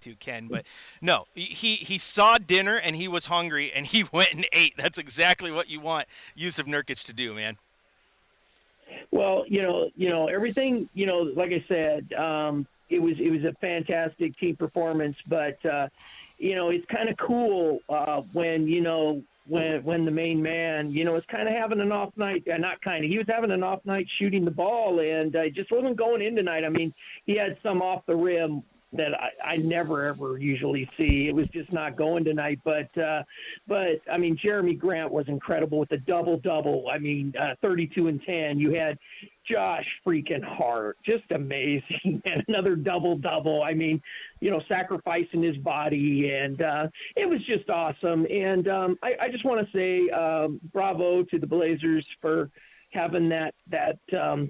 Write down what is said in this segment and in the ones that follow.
to, Ken. But no, he saw dinner and he was hungry and he went and ate. That's exactly what you want Yusuf Nurkic to do, man. Well, everything, like I said, it was a fantastic team performance, but it's kind of cool when when the main man, is kind of having an off night. Not kind of, he was having an off night shooting the ball, and just wasn't going in tonight. I mean, he had some off the rim that I never ever usually see. It was just not going tonight. But I mean, Jeremy Grant was incredible with the double double. I mean, 32 and 10. You had Josh freaking Hart, just amazing, and another double double. I mean, sacrificing his body, and it was just awesome. And I just want to say bravo to the Blazers for having that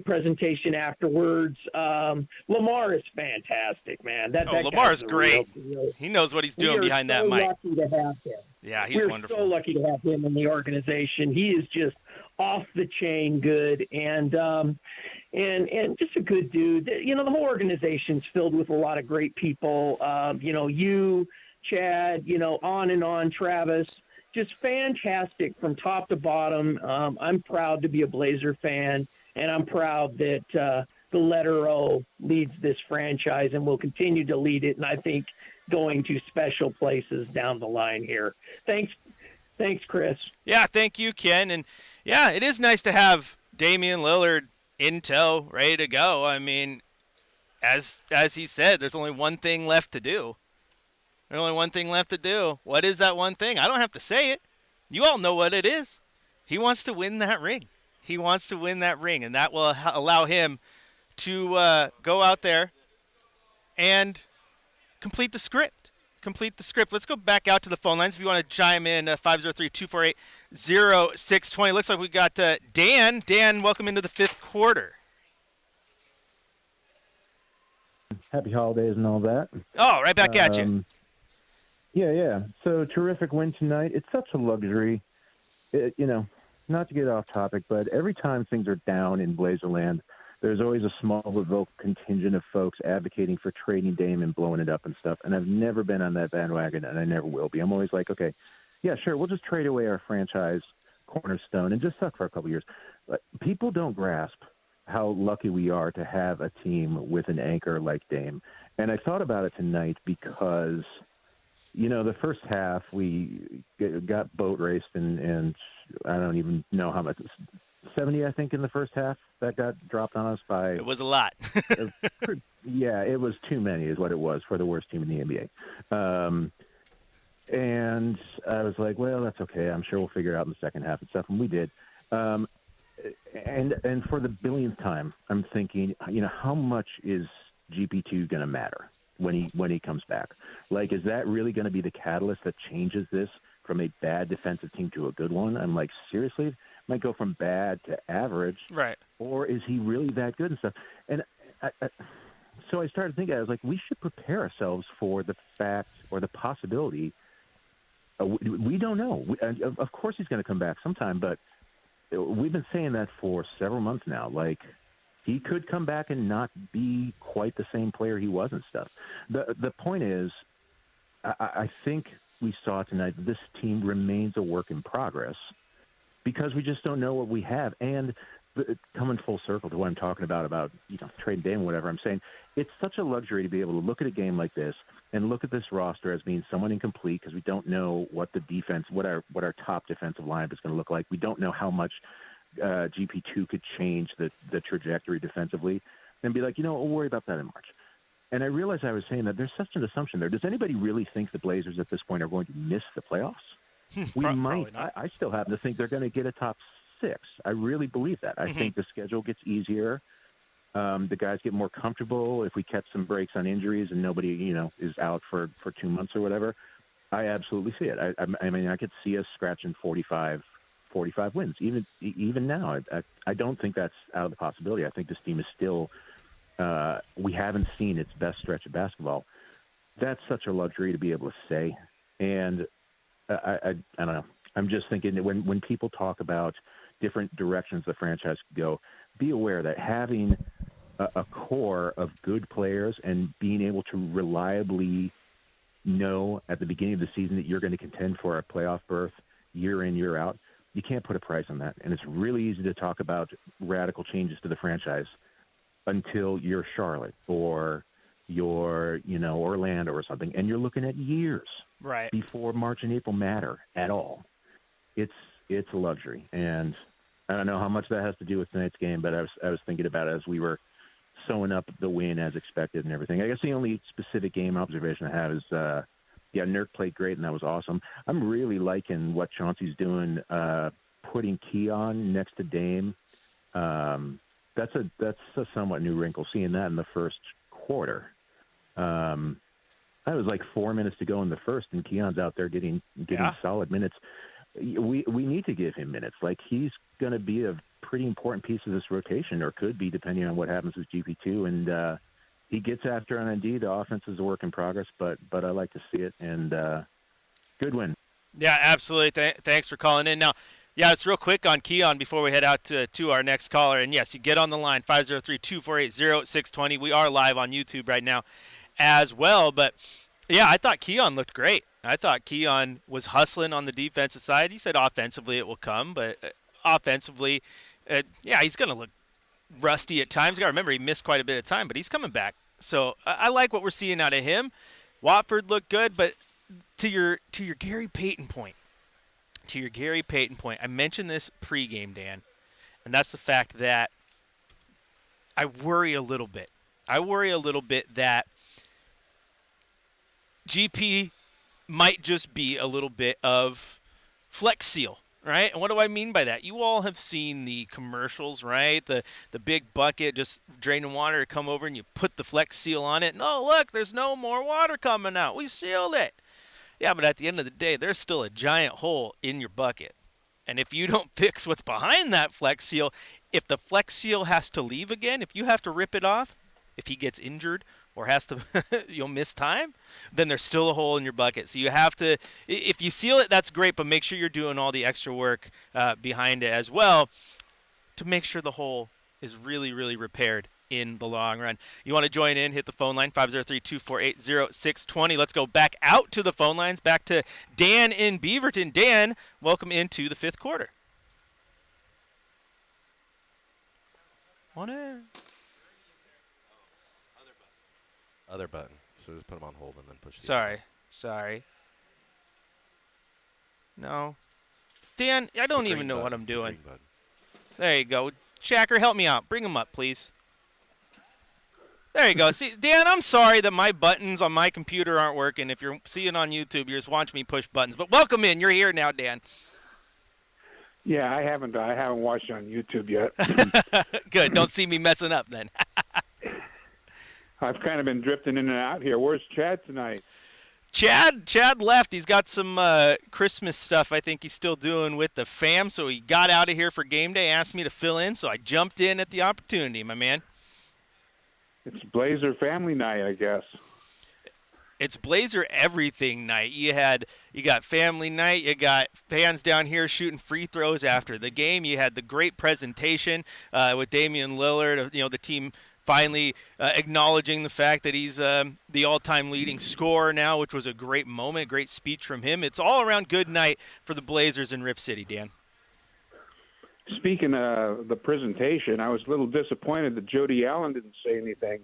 presentation afterwards. Lamar is fantastic, man. That Lamar is great. Real. He knows what he's doing behind that mic. Lucky to have him. Yeah, he's wonderful. We're so lucky to have him in the organization. He is just off the chain good, and just a good dude. The whole organization's filled with a lot of great people. You, Chad, on and on, Travis. Just fantastic from top to bottom. I'm proud to be a Blazer fan, and I'm proud that the letter O leads this franchise and will continue to lead it, and I think going to special places down the line here. Thanks, Chris. Yeah, thank you, Ken. And, yeah, it is nice to have Damian Lillard in tow, ready to go. I mean, as he said, there's only one thing left to do. There's only one thing left to do. What is that one thing? I don't have to say it. You all know what it is. He wants to win that ring. He wants to win that ring, and that will allow him to go out there and complete the script. Let's go back out to the phone lines if you want to chime in, 503-248-0620. Looks like we got Dan. Dan, welcome into the fifth quarter. Happy holidays and all that. Oh, right back at you. Yeah. So terrific win tonight. It's such a luxury, not to get off topic, but every time things are down in Blazerland, there's always a small but vocal contingent of folks advocating for trading Dame and blowing it up and stuff. And I've never been on that bandwagon, and I never will be. I'm always like, okay, yeah, sure, we'll just trade away our franchise cornerstone and just suck for a couple years. But people don't grasp how lucky we are to have a team with an anchor like Dame. And I thought about it tonight because – the first half we got boat raced and I don't even know how much, 70, I think, in the first half that got dropped on us by. It was a lot. Yeah, it was too many is what it was for the worst team in the NBA. And I was like, well, that's okay. I'm sure we'll figure it out in the second half and stuff. And we did. And for the billionth time, I'm thinking, how much is GP2 going to matter when he comes back? Like, is that really going to be the catalyst that changes this from a bad defensive team to a good one? I'm like, seriously? It might go from bad to average. Right. Or is he really that good and stuff? And so I started thinking, I was like, we should prepare ourselves for the fact or the possibility. We don't know. Of course he's going to come back sometime, but we've been saying that for several months now. Like, he could come back and not be quite the same player he was and stuff. The point is, I think we saw tonight that this team remains a work in progress because we just don't know what we have. And coming full circle to what I'm talking about trade Dame, whatever, I'm saying it's such a luxury to be able to look at a game like this and look at this roster as being somewhat incomplete because we don't know what the defense, what our top defensive lineup is going to look like. We don't know how much GP2 could change the trajectory defensively and be like, we'll worry about that in March. And I realized I was saying that there's such an assumption there. Does anybody really think the Blazers at this point are going to miss the playoffs? We might. I still happen to think they're going to get a top 6. I really believe that. I think the schedule gets easier. The guys get more comfortable. If we catch some breaks on injuries and nobody, is out for 2 months or whatever, I absolutely see it. I mean, I could see us scratching 45 wins. Even now, I don't think that's out of the possibility. I think this team is still we haven't seen its best stretch of basketball. That's such a luxury to be able to say. And I don't know. I'm just thinking that when people talk about different directions the franchise could go, be aware that having a core of good players and being able to reliably know at the beginning of the season that you're going to contend for a playoff berth year in, year out, you can't put a price on that. And it's really easy to talk about radical changes to the franchise until you're Charlotte or you're, Orlando or something, and you're looking at years Right. before March and April matter at all. It's a luxury, and I don't know how much that has to do with tonight's game, but I was thinking about it as we were sewing up the win as expected and everything. I guess the only specific game observation I have is, Nurk played great, and that was awesome. I'm really liking what Chauncey's doing, putting Keon next to Dame. That's a somewhat new wrinkle, seeing that in the first quarter. That was like 4 minutes to go in the first, and Keon's out there getting solid minutes. We need to give him minutes. Like, he's going to be a pretty important piece of this rotation, or could be, depending on what happens with GP2. And he gets after on ND. The offense is a work in progress, but I like to see it. And good win. Yeah, absolutely. Thanks for calling in. Now, yeah, it's real quick on Keon before we head out to our next caller. And, yes, you get on the line, 503-248-0620. We are live on YouTube right now as well. But, yeah, I thought Keon looked great. I thought Keon was hustling on the defensive side. He said offensively it will come, but offensively, he's going to look rusty at times. You got to remember he missed quite a bit of time, but he's coming back. So I like what we're seeing out of him. Watford looked good, but to your Gary Payton point, I mentioned this pregame, Dan, and that's the fact that I worry a little bit. That GP might just be a little bit of Flex Seal, right? And what do I mean by that? You all have seen the commercials, right? The big bucket just draining water to come over and you put the Flex Seal on it. And, oh, look, there's no more water coming out. We sealed it. Yeah, but at the end of the day, there's still a giant hole in your bucket. And if you don't fix what's behind that Flex Seal, if the Flex Seal has to leave again, if you have to rip it off, if he gets injured or has to miss time, then there's still a hole in your bucket. So you have to, if you seal it, that's great, but make sure you're doing all the extra work behind it as well to make sure the hole is really, really repaired in the long run. You want to join in, hit the phone line, 503-248-0620. Let's go back out to the phone lines, back to Dan in Beaverton. Dan, welcome into the fifth quarter. On air. Other button. So just put them on hold and then push the Sorry. No. Dan, I don't even know what I'm doing. There you go. Shacker, help me out. Bring him up, please. There you go. See, Dan, I'm sorry that my buttons on my computer aren't working. If you're seeing on YouTube, you're just watching me push buttons. But welcome in. You're here now, Dan. Yeah, I haven't watched on YouTube yet. Good. Don't see me messing up then. I've kind of been drifting in and out here. Where's Chad tonight? Chad left. He's got some Christmas stuff I think he's still doing with the fam, so he got out of here for game day, asked me to fill in, so I jumped in at the opportunity, my man. It's Blazer family night, I guess. It's Blazer everything night. You got family night. You got fans down here shooting free throws after the game. You had the great presentation with Damian Lillard. The team finally acknowledging the fact that he's the all-time leading scorer now, which was a great moment, great speech from him. It's all around good night for the Blazers in Rip City, Dan. Speaking of the presentation, I was a little disappointed that Jody Allen didn't say anything.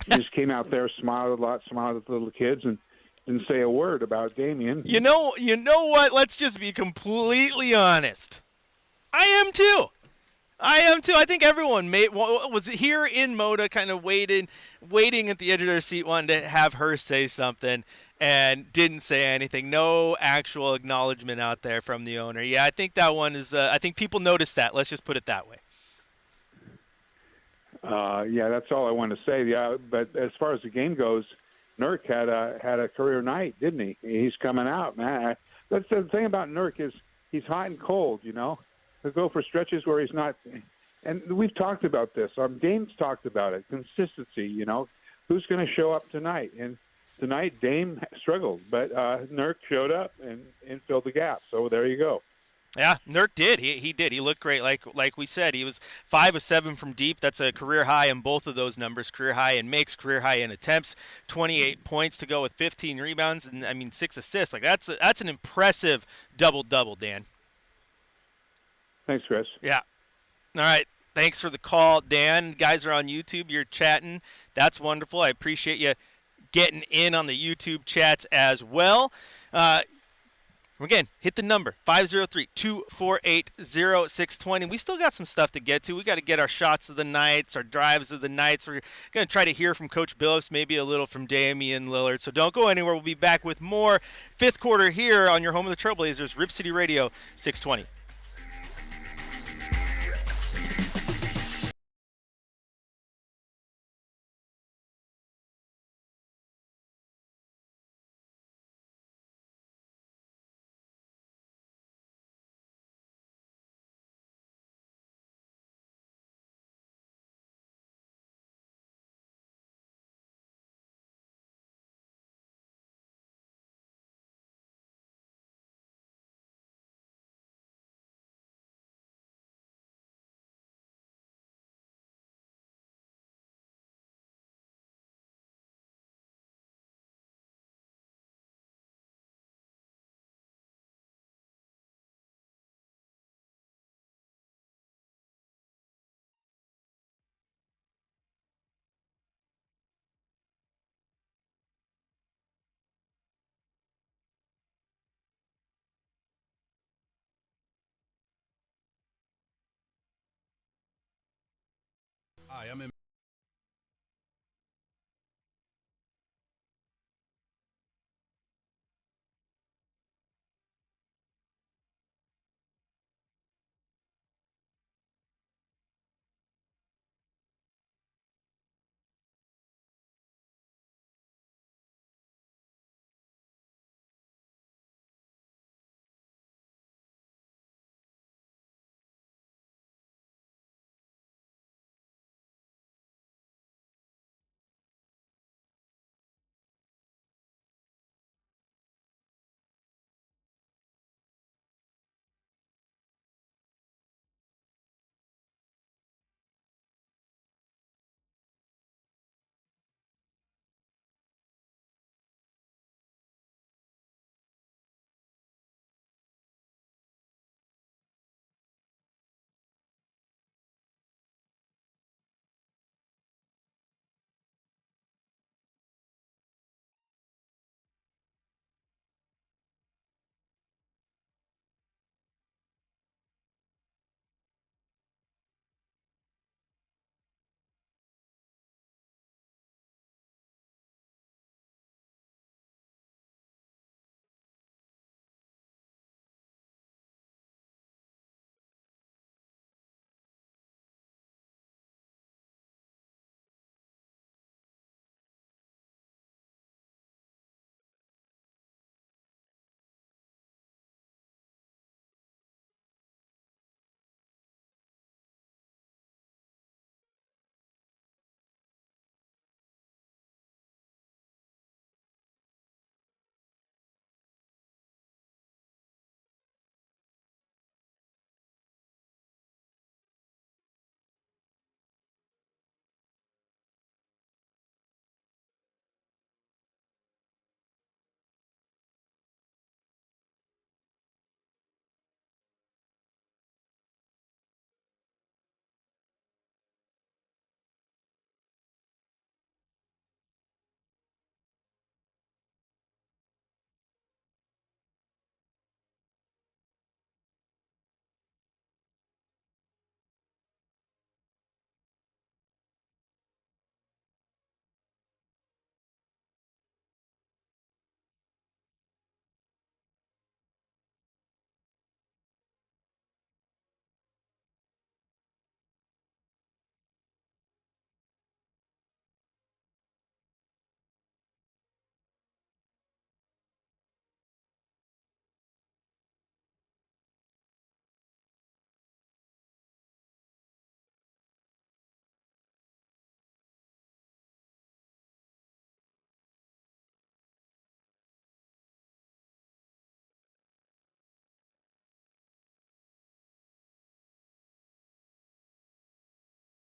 He just came out there, smiled a lot, smiled at the little kids, and didn't say a word about Damian. You know what? Let's just be completely honest. I am too. I think everyone was here in Moda kind of waiting at the edge of their seat, wanting to have her say something, and didn't say anything. No actual acknowledgement out there from the owner. Yeah, I think that one is I think people noticed that. Let's just put it that way. Yeah, that's all I want to say. Yeah, but as far as the game goes, Nurk had a career night, didn't he? He's coming out, man. That's the thing about Nurk is he's hot and cold, He'll go for stretches where he's not. And we've talked about this. Dame's talked about it. Consistency, Who's going to show up tonight? And tonight, Dame struggled, but Nurk showed up and filled the gap. So there you go. Yeah, Nurk did. He did. He looked great. Like we said, he was 5 of 7 from deep. That's a career high in both of those numbers. Career high in makes, career high in attempts. 28 points to go with 15 rebounds, and I mean 6 assists. Like that's an impressive double double, Dan. Thanks, Chris. Yeah. All right. Thanks for the call, Dan. Guys are on YouTube. You're chatting. That's wonderful. I appreciate you getting in on the YouTube chats as well. Again, hit the number 503-248-0620. We still got some stuff to get to. We got to get our shots of the nights, our drives of the nights. We're going to try to hear from Coach Billups, maybe a little from Damian Lillard. So don't go anywhere. We'll be back with more fifth quarter here on your home of the Trailblazers, Rip City Radio 620. Hi, I'm in.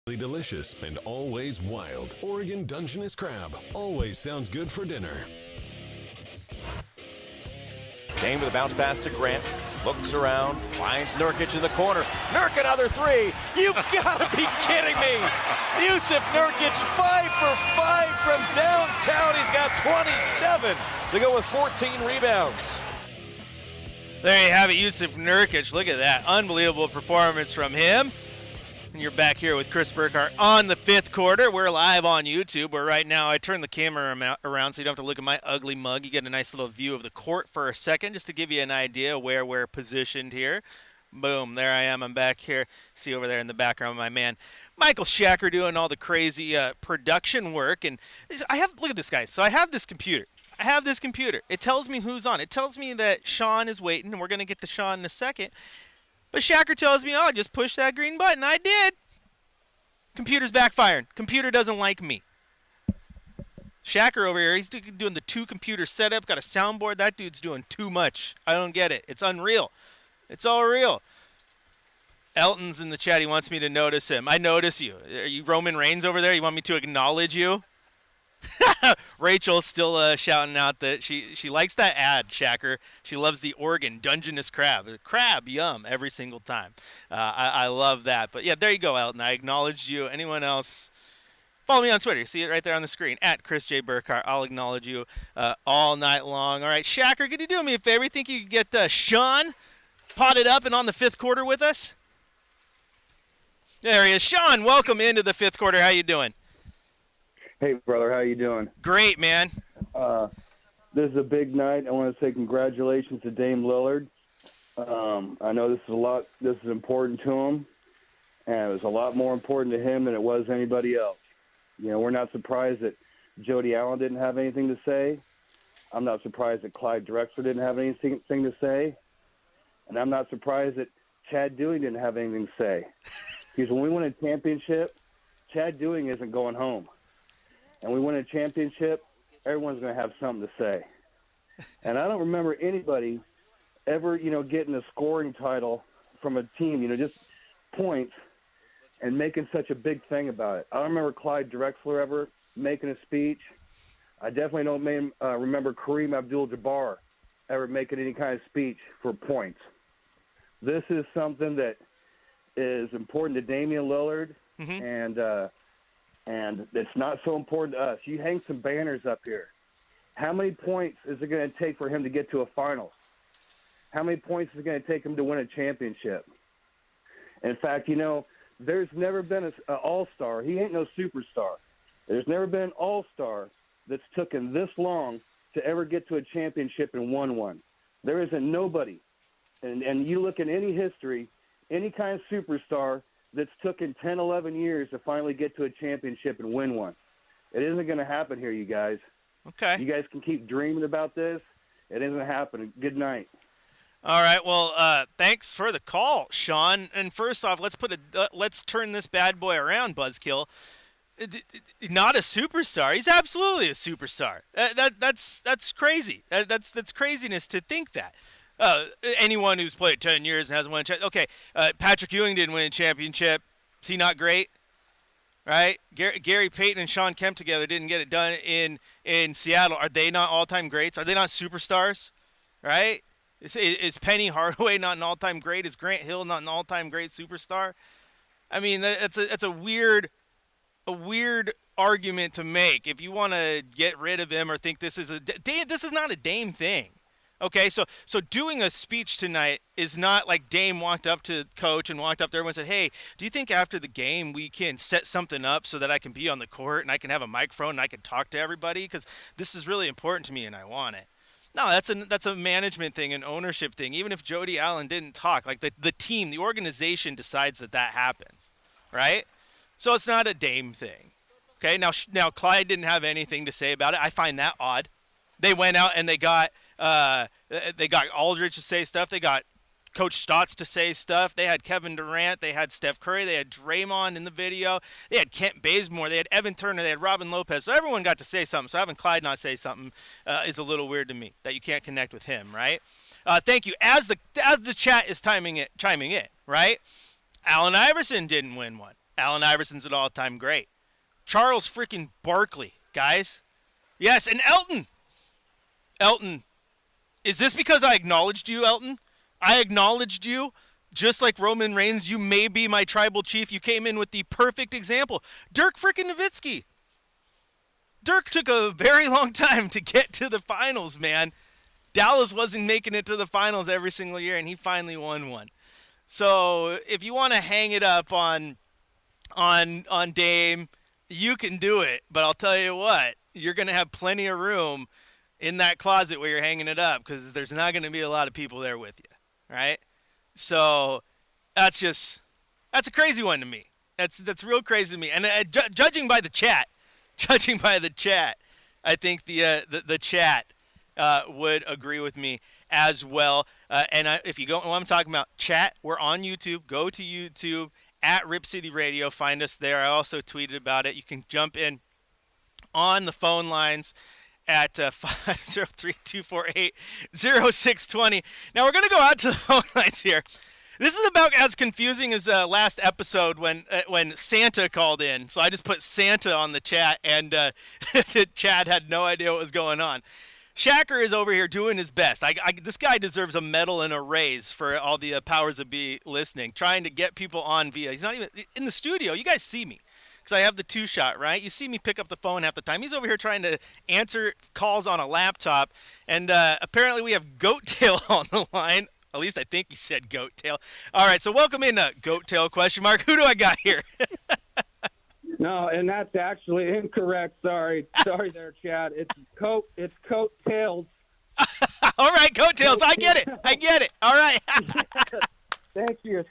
Delicious and always wild. Oregon Dungeness crab always sounds good for dinner. Kane with a bounce pass to Grant. Looks around, finds Nurkic in the corner. Nurk another three. You've got to be kidding me. Yusuf Nurkic 5 for 5 from downtown. He's got 27 to go with 14 rebounds. There you have it, Yusuf Nurkic. Look at that. Unbelievable performance from him. And you're back here with Chris Burkhart on the fifth quarter. We're live on YouTube, where right now I turn the camera around so you don't have to look at my ugly mug. You get a nice little view of the court for a second, just to give you an idea where we're positioned here. Boom, there I am. I'm back here. See over there in the background, my man Michael Shacker doing all the crazy production work. And look at this, guys. So I have this computer. It tells me who's on. It tells me that Sean is waiting, and we're going to get to Sean in a second. But Shacker tells me, oh, just push that green button. I did. Computer's backfiring. Computer doesn't like me. Shacker over here, he's doing the 2-computer setup, got a soundboard. That dude's doing too much. I don't get it. It's unreal. It's all real. Elton's in the chat. He wants me to notice him. I notice you. Are you Roman Reigns over there? You want me to acknowledge you? Rachel's still shouting out that she likes that ad, Shacker. She loves the Oregon Dungeness crab. Crab, yum, every single time. I love that. But, yeah, there you go, Elton. I acknowledged you. Anyone else? Follow me on Twitter. You see it right there on the screen, at Chris J. Burkhart. I'll acknowledge you all night long. All right, Shacker, could you do me a favor? Think you could get Sean potted up and on the fifth quarter with us? There he is. Sean, welcome into the fifth quarter. How you doing? Hey, brother, how you doing? Great, man. This is a big night. I want to say congratulations to Dame Lillard. I know this is important to him, and it was a lot more important to him than it was anybody else. You know, we're not surprised that Jody Allen didn't have anything to say. I'm not surprised that Clyde Drexler didn't have anything to say. And I'm not surprised that Chad Dewey didn't have anything to say. Because when we win a championship, Chad Dewey isn't going home. And we win a championship, everyone's going to have something to say. And I don't remember anybody ever, getting a scoring title from a team, just points, and making such a big thing about it. I don't remember Clyde Drexler ever making a speech. I definitely don't remember Kareem Abdul-Jabbar ever making any kind of speech for points. This is something that is important to Damian Lillard, and it's not so important to us. You hang some banners up here. How many points is it going to take for him to get to a finals? How many points is it going to take him to win a championship? In fact, there's never been an all-star. He ain't no superstar. There's never been an all-star that's taken this long to ever get to a championship and won one. There isn't nobody. And you look in any history, any kind of superstar that's taken 10, 11 years to finally get to a championship and win one. It isn't going to happen here, you guys. Okay. You guys can keep dreaming about this. It isn't happening. Good night. All right. Well, thanks for the call, Sean. And first off, let's turn this bad boy around, Buzzkill. Not a superstar. He's absolutely a superstar. That's crazy. That's craziness to think that. Anyone who's played 10 years and hasn't won a championship. Okay, Patrick Ewing didn't win a championship. Is he not great? Right? Gary Payton and Sean Kemp together didn't get it done in Seattle. Are they not all-time greats? Are they not superstars? Right? Is Penny Hardaway not an all-time great? Is Grant Hill not an all-time great superstar? I mean, that's a weird argument to make if you want to get rid of him or think this is not a Dame thing. Okay, so doing a speech tonight is not like Dame walked up to coach and walked up to everyone and said, hey, do you think after the game we can set something up so that I can be on the court and I can have a microphone and I can talk to everybody because this is really important to me and I want it. No, that's a management thing, an ownership thing. Even if Jody Allen didn't talk, like the team, the organization decides that happens, right? So it's not a Dame thing. Okay, now Clyde didn't have anything to say about it. I find that odd. They went out and they got Aldridge to say stuff. They got Coach Stotts to say stuff. They had Kevin Durant. They had Steph Curry. They had Draymond in the video. They had Kent Bazemore. They had Evan Turner. They had Robin Lopez. So everyone got to say something. So having Clyde not say something is a little weird to me that you can't connect with him, right? Thank you. As the chat is chiming in, right? Allen Iverson didn't win one. Allen Iverson's an all-time great. Charles freaking Barkley, guys. Yes, and Elton. Elton. Is this because I acknowledged you, Elton? I acknowledged you. Just like Roman Reigns, you may be my tribal chief. You came in with the perfect example. Dirk freaking Nowitzki. Dirk took a very long time to get to the finals, man. Dallas wasn't making it to the finals every single year, and he finally won one. So if you want to hang it up on Dame, you can do it. But I'll tell you what, you're going to have plenty of room in that closet where you're hanging it up because there's not going to be a lot of people there with you, right? So that's a crazy one to me. That's real crazy to me. And judging by the chat, I think the chat would agree with me as well. If you go, what I'm talking about, chat, we're on YouTube. Go to YouTube at Rip City Radio. Find us there. I also tweeted about it. You can jump in on the phone lines at 503-248-0620. Now we're going to go out to the phone lines here. This is about as confusing as last episode when Santa called in. So I just put Santa on the chat, and the chat had no idea what was going on. Shacker is over here doing his best. This guy deserves a medal and a raise for all the powers that be listening, trying to get people on via. He's not even in the studio. You guys see me because I have the two-shot, right? You see me pick up the phone half the time. He's over here trying to answer calls on a laptop, and apparently we have Goattail on the line. At least I think he said Goattail. All right, so welcome in, Goattail question mark. Who do I got here? No, and that's actually incorrect. Sorry there, Chad. It's coattails. All right, Coattails. I get it. All right. Thank you.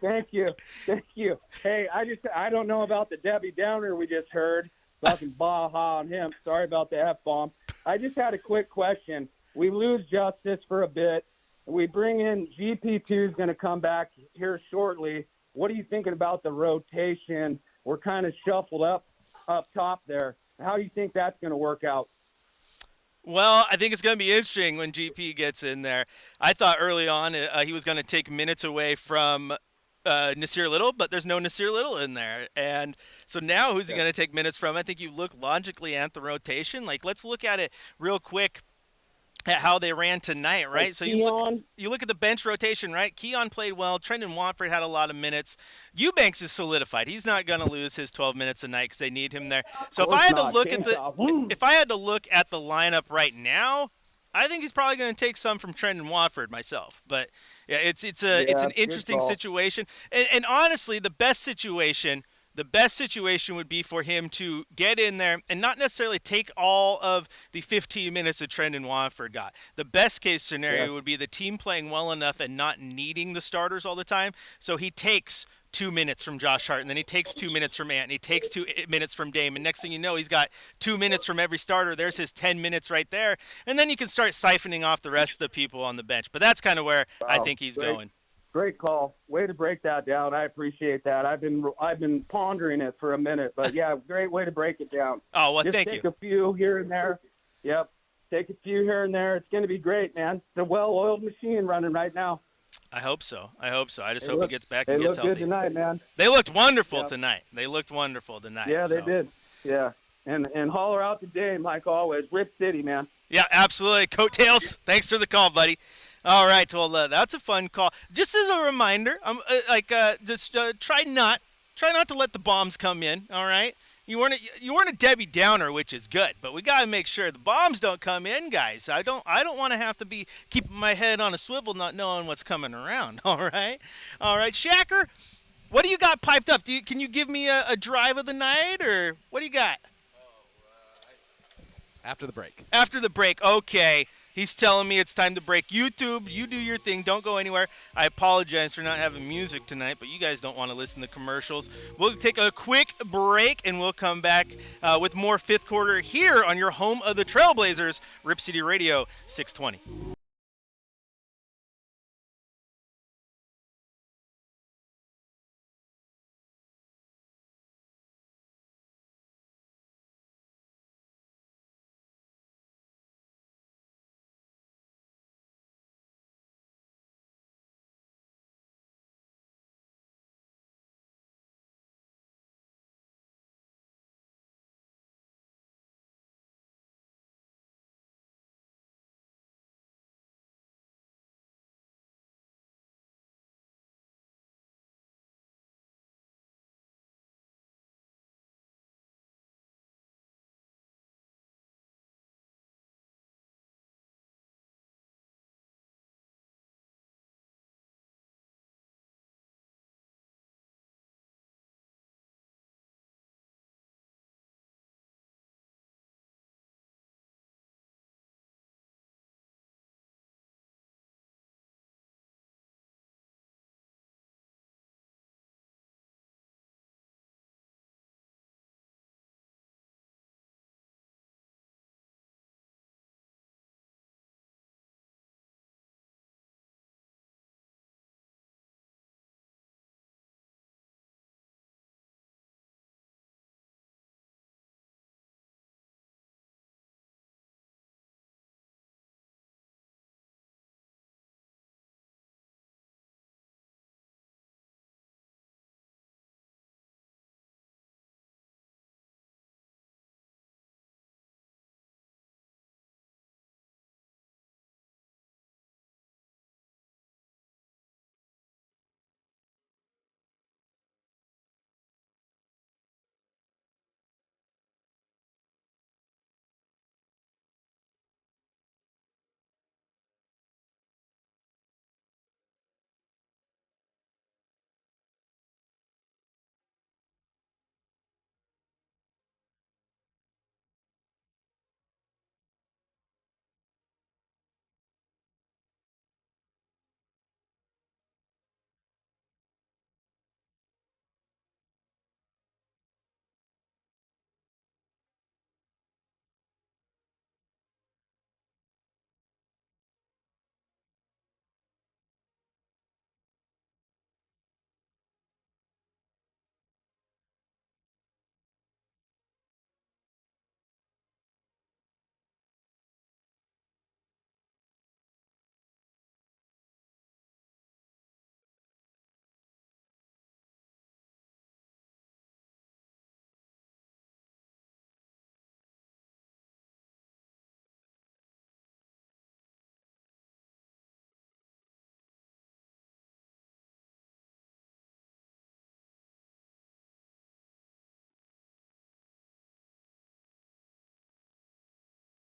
Hey, I don't know about the Debbie Downer we just heard. Fucking baha on him. Sorry about the F-bomb. I just had a quick question. We lose Justice for a bit. We bring in GP2 is going to come back here shortly. What are you thinking about the rotation? We're kind of shuffled up top there. How do you think that's going to work out? Well, I think it's going to be interesting when GP gets in there. I thought early on he was going to take minutes away from Nasir Little, but there's no Nasir Little in there. And so now who's he going to take minutes from? I think you look logically at the rotation. Like, let's look at it real quick at how they ran tonight, right? Like so you look at the bench rotation, right? Keon played well. Trendon Watford had a lot of minutes. Eubanks is solidified. He's not going to lose his 12 minutes a night because they need him there. So if I had to look at the lineup right now, I think he's probably going to take some from Trendon Watford myself. But yeah, it's an interesting situation. And honestly, the best situation would be for him to get in there and not necessarily take all of the 15 minutes that Trendon Watford got. The best case scenario would be the team playing well enough and not needing the starters all the time. So he takes 2 minutes from Josh Hart, and then he takes 2 minutes from Ant, and he takes 2 minutes from Dame. And next thing you know, he's got 2 minutes from every starter. There's his 10 minutes right there. And then you can start siphoning off the rest of the people on the bench. But that's kind of where I think he's going. Great call. Way to break that down. I appreciate that. I've been pondering it for a minute, but yeah, great way to break it down. Oh, well, Just thank you. Take a few here and there. Yep. Take a few here and there. It's going to be great, man. It's a well-oiled machine running right now. I hope so. I just hope he gets back and gets healthy. They looked good tonight, man. They looked wonderful tonight. Yeah, they did. Yeah. And holler out today, like always. Rip City, man. Yeah, absolutely. Coattails, thanks for the call, buddy. All right, well, that's a fun call. Just as a reminder, try not to let the bombs come in. All right, you weren't a Debbie Downer, which is good, but we gotta make sure the bombs don't come in, guys. I don't want to have to be keeping my head on a swivel, not knowing what's coming around. All right, Shacker, what do you got piped up? Can you give me a drive of the night, or what do you got? After the break. After the break, okay. He's telling me it's time to break. YouTube, you do your thing. Don't go anywhere. I apologize for not having music tonight, but you guys don't want to listen to commercials. We'll take a quick break, and we'll come back with more fifth quarter here on your home of the Trailblazers, Rip City Radio 620.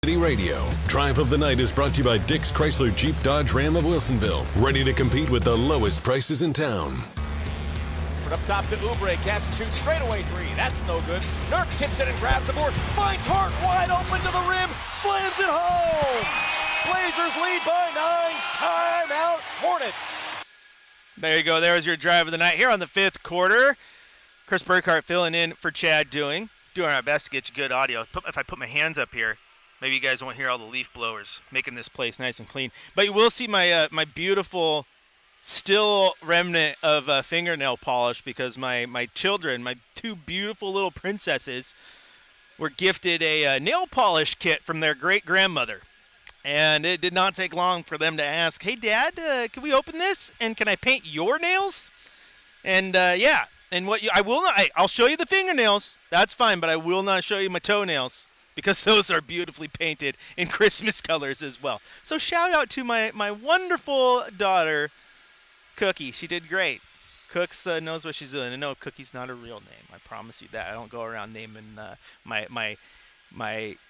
City Radio. Drive of the Night is brought to you by Dick's Chrysler Jeep Dodge Ram of Wilsonville. Ready to compete with the lowest prices in town. Up top to Oubre, can't shoot straight away three. That's no good. Nurk tips it and grabs the board. Finds Hart wide open to the rim. Slams it home. Blazers lead by 9. Timeout Hornets. There you go. There's your drive of the night here on the fifth quarter. Chris Burkhart filling in for Chad doing our best to get you good audio. If I put my hands up here, maybe you guys won't hear all the leaf blowers making this place nice and clean. But you will see my my beautiful still remnant of fingernail polish because my children, my two beautiful little princesses, were gifted a nail polish kit from their great-grandmother. And it did not take long for them to ask, hey, Dad, can we open this? And can I paint your nails? And, yeah. And I'll show you the fingernails. That's fine, but I will not show you my toenails because those are beautifully painted in Christmas colors as well. So shout out to my wonderful daughter, Cookie. She did great. Cooks knows what she's doing. And no, Cookie's not a real name. I promise you that. I don't go around naming my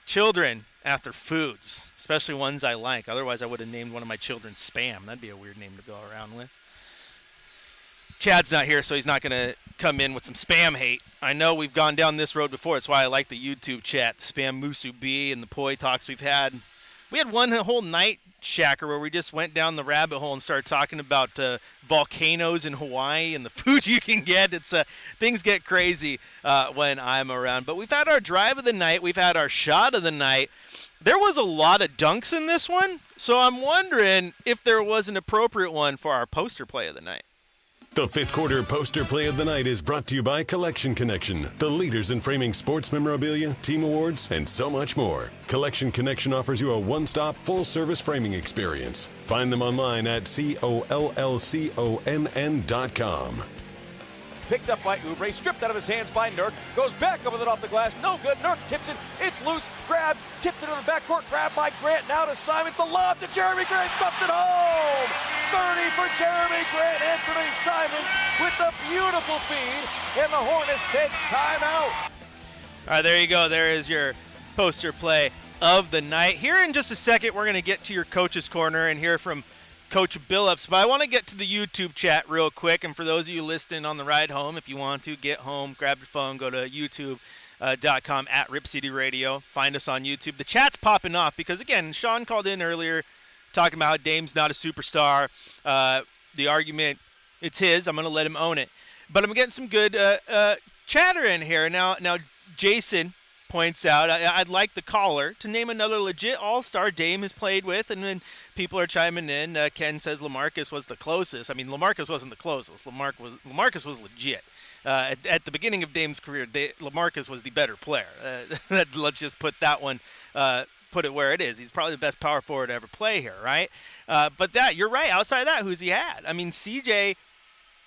children after foods, especially ones I like. Otherwise, I would have named one of my children Spam. That'd be a weird name to go around with. Chad's not here, so he's not going to come in with some spam hate. I know we've gone down this road before. That's why I like the YouTube chat, the Spam Musu B and the Poi talks we've had. We had one whole night, Shacker, where we just went down the rabbit hole and started talking about volcanoes in Hawaii and the food you can get. It's things get crazy when I'm around. But we've had our drive of the night. We've had our shot of the night. There was a lot of dunks in this one, so I'm wondering if there was an appropriate one for our poster play of the night. The fifth quarter poster play of the night is brought to you by Collection Connection, the leaders in framing sports memorabilia, team awards, and so much more. Collection Connection offers you a one-stop, full-service framing experience. Find them online at COLLCONN.com. Picked up by Oubre, stripped out of his hands by Nurk, goes back over it off the glass, no good. Nurk tips it, it's loose, grabbed, tipped into the backcourt, grabbed by Grant, now to Simons, the lob to Jeremy Grant, stuffs it home! 30 for Jeremy Grant, Anthony Simons with the beautiful feed, and the Hornets take timeout. All right, there you go. There is your poster play of the night. Here in just a second, we're going to get to your Coach's Corner and hear from Coach Billups, but I want to get to the YouTube chat real quick, and for those of you listening on the ride home, if you want to get home, grab your phone, go to youtube.com at Rip City Radio, find us on YouTube. The chat's popping off because, again, Sean called in earlier talking about how Dame's not a superstar. The argument, it's his. I'm going to let him own it. But I'm getting some good chatter in here. Now Jason points out, I'd like the caller to name another legit all-star Dame has played with, and then people are chiming in. Ken says LaMarcus was the closest. I mean, LaMarcus wasn't the closest. LaMarcus was legit. At the beginning of Dame's career, LaMarcus was the better player. Let's just put that one, put it where it is. He's probably the best power forward to ever play here, right? But you're right. Outside of that, who's he had? I mean, CJ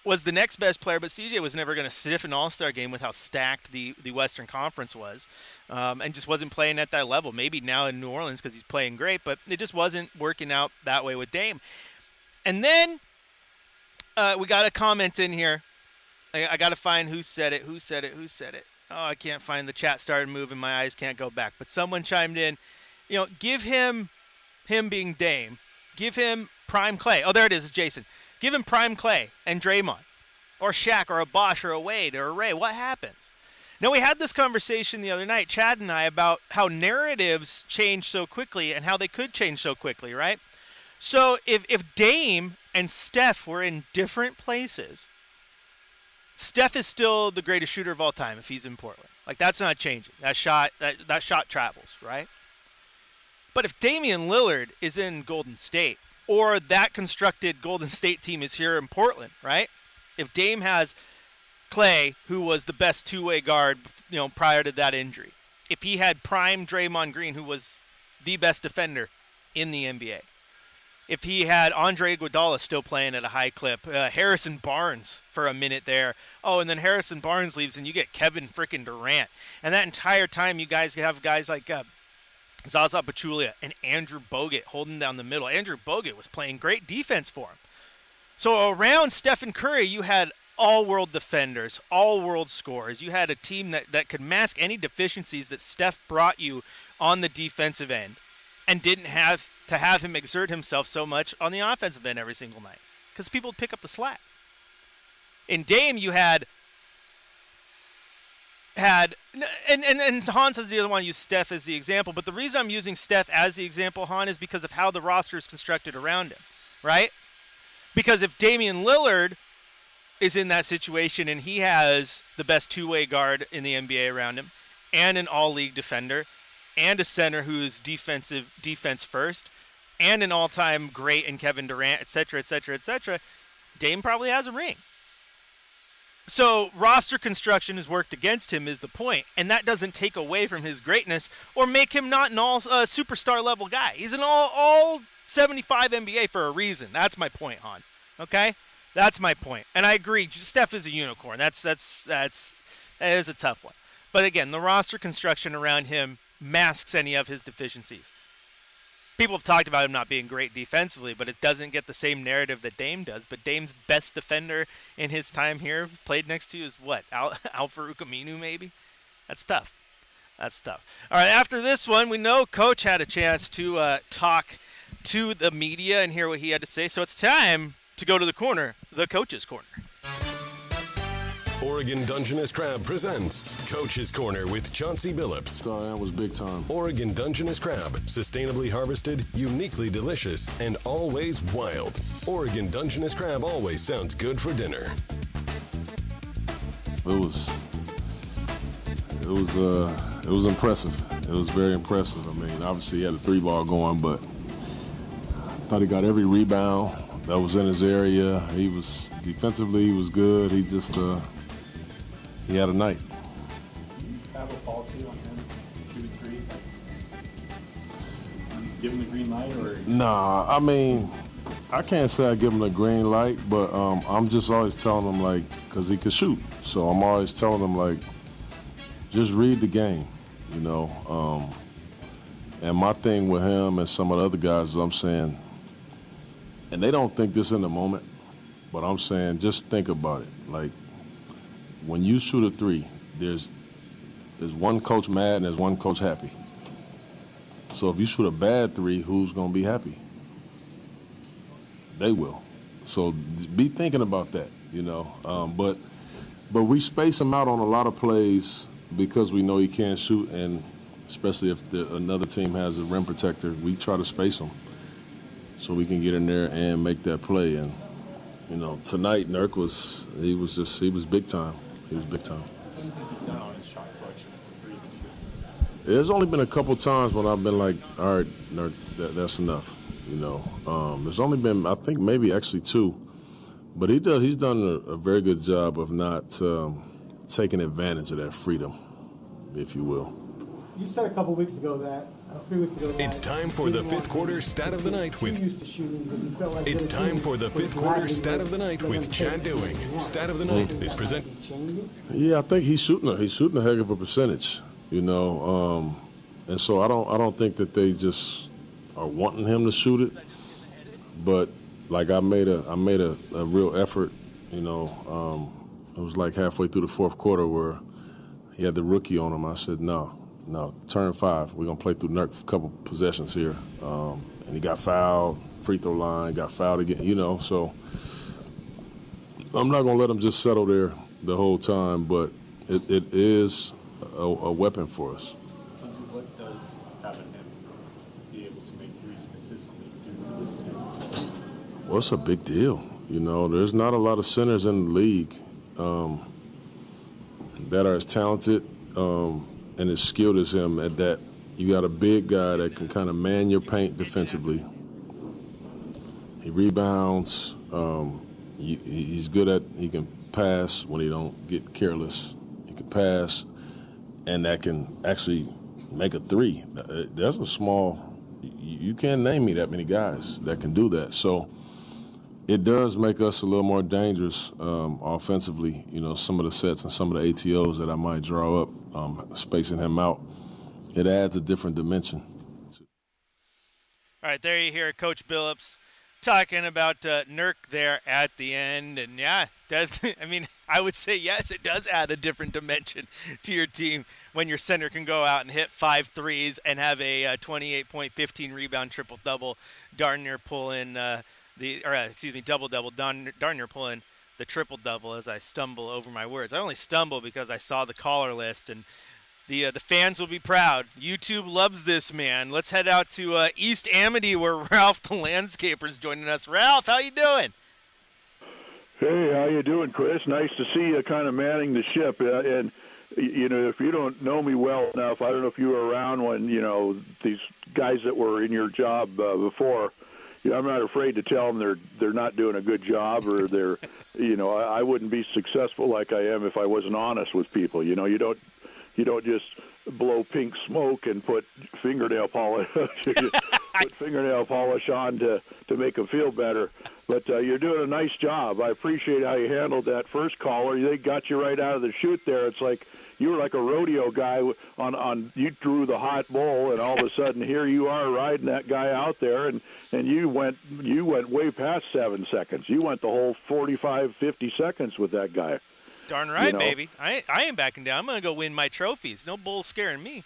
was the next best player, but CJ was never going to sniff an all-star game with how stacked the Western Conference was, and just wasn't playing at that level. Maybe now in New Orleans because he's playing great, but it just wasn't working out that way with Dame. And then we got a comment in here. I got to find who said it. Oh, I can't find the chat. Started moving. My eyes can't go back. But someone chimed in, give him being Dame, give him prime Clay. Oh, there it is. It's Jason. Give him prime Clay and Draymond or Shaq or a Bosh or a Wade or a Ray. What happens? Now, we had this conversation the other night, Chad and I, about how narratives change so quickly and how they could change so quickly, right? So if Dame and Steph were in different places, Steph is still the greatest shooter of all time if he's in Portland. Like, that's not changing. That shot travels, right? But if Damian Lillard is in Golden State, or that constructed Golden State team is here in Portland, right? If Dame has Clay, who was the best two-way guard, prior to that injury. If he had prime Draymond Green, who was the best defender in the NBA. If he had Andre Iguodala still playing at a high clip, Harrison Barnes for a minute there. Oh, and then Harrison Barnes leaves and you get Kevin frickin' Durant. And that entire time you guys have guys like Zaza Pachulia and Andrew Bogut holding down the middle. Andrew Bogut was playing great defense for him. So around Stephen Curry, you had all-world defenders, all-world scorers. You had a team that could mask any deficiencies that Steph brought you on the defensive end and didn't have to have him exert himself so much on the offensive end every single night because people would pick up the slack. In Dame, you had and Hans is the other one. Use Steph as the example, but the reason I'm using Steph as the example, Han, is because of how the roster is constructed around him, right? Because if Damian Lillard is in that situation and he has the best two-way guard in the NBA around him, and an all-league defender, and a center who's defense first, and an all-time great in Kevin Durant, etc., Dame probably has a ring. So roster construction has worked against him is the point, and that doesn't take away from his greatness or make him not an all superstar level guy. He's an all 75 NBA for a reason. That's my point, Han. Okay, that's my point, and I agree. Steph is a unicorn. That is a tough one. But again, the roster construction around him masks any of his deficiencies. People have talked about him not being great defensively, but it doesn't get the same narrative that Dame does. But Dame's best defender in his time here, played next to, is what? Al-Farouq Aminu, maybe? That's tough. All right, after this one, we know Coach had a chance to talk to the media and hear what he had to say. So it's time to go to the corner, the Coach's Corner. Oregon Dungeness Crab presents Coach's Corner with Chauncey Billups. That was big time. Oregon Dungeness Crab, sustainably harvested, uniquely delicious, and always wild. Oregon Dungeness Crab always sounds good for dinner. It was impressive. It was very impressive. I mean, obviously he had a 3-ball going, but I thought he got every rebound that was in his area. He was defensively, he was good. He just he had a night. Do you have a policy on him shooting threes? Give him the green light, or? Nah, I mean, I can't say I give him the green light, but I'm just always telling him, like, because he can shoot. So I'm always telling him, like, just read the game, you know. And my thing with him and some of the other guys is I'm saying, and they don't think this in the moment, but I'm saying just think about it. Like, when you shoot a three, there's one coach mad and there's one coach happy. So if you shoot a bad three, who's going to be happy? They will. So be thinking about that, you know. But we space him out on a lot of plays because we know he can't shoot, and especially if another team has a rim protector, we try to space him so we can get in there and make that play. And, you know, tonight, Nurk was big time. He was big time. What do you think he's done on his shot selection for three this year? There's only been a couple times when I've been like, all right, Nurk, that's enough, you know. There's only been, I think, maybe actually 2. But he's done a very good job of not taking advantage of that freedom, if you will. You said a couple weeks ago that, 3 weeks ago, that It's time for the fifth quarter stat of the night with. It's time for the fifth quarter stat of the night with Chad Dewing. Stat of the night is presented. Yeah, I think he's shooting a heck of a percentage, you know. And so I don't think that they just are wanting him to shoot it. But like I made a real effort, you know. It was like halfway through the fourth quarter where he had the rookie on him. I said, no, turn 5. We're going to play through Nurk for a couple possessions here. And he got fouled, free throw line, got fouled again, you know. So I'm not going to let him just settle there the whole time, but it is a weapon for us. What does having him be able to make threes consistently do for this team? Well, it's a big deal. You know, there's not a lot of centers in the league that are as talented and as skilled as him at that. You got a big guy that can kind of man your paint defensively. He rebounds. He's good at, he can pass when he don't get careless. He can pass, and that can actually make a three. There's a small, you can't name me that many guys that can do that. So it does make us a little more dangerous offensively. You know, some of the sets and some of the ATOs that I might draw up, spacing him out, it adds a different dimension. All right, there you hear Coach Billups talking about Nurk there at the end, and yeah, I mean, I would say yes, it does add a different dimension to your team when your center can go out and hit 5 threes and have a 28-point, 15-rebound triple-double, darn near pull in double-double, darn near pull in the triple-double as I stumble over my words. I only stumble because I saw the caller list, and the fans will be proud. YouTube loves this man. Let's head out to East Amity where Ralph the landscaper is joining us. Ralph, how you doing? Hey, how you doing, Chris? Nice to see you kind of manning the ship. And, you know, if you don't know me well enough, I don't know if you were around when, you know, these guys that were in your job before, you know, I'm not afraid to tell them they're not doing a good job or they're, you know, I wouldn't be successful like I am if I wasn't honest with people. You know, you don't just blow pink smoke and put fingernail polish on to make them feel better. But you're doing a nice job. I appreciate how you handled that first caller. They got you right out of the chute there. It's like you were like a rodeo guy on you drew the hot bull, and all of a sudden here you are riding that guy out there, and you went way past 7 seconds. You went the whole 45, 50 seconds with that guy. Darn right, you know? Baby. I ain't backing down. I'm going to go win my trophies. No bull scaring me.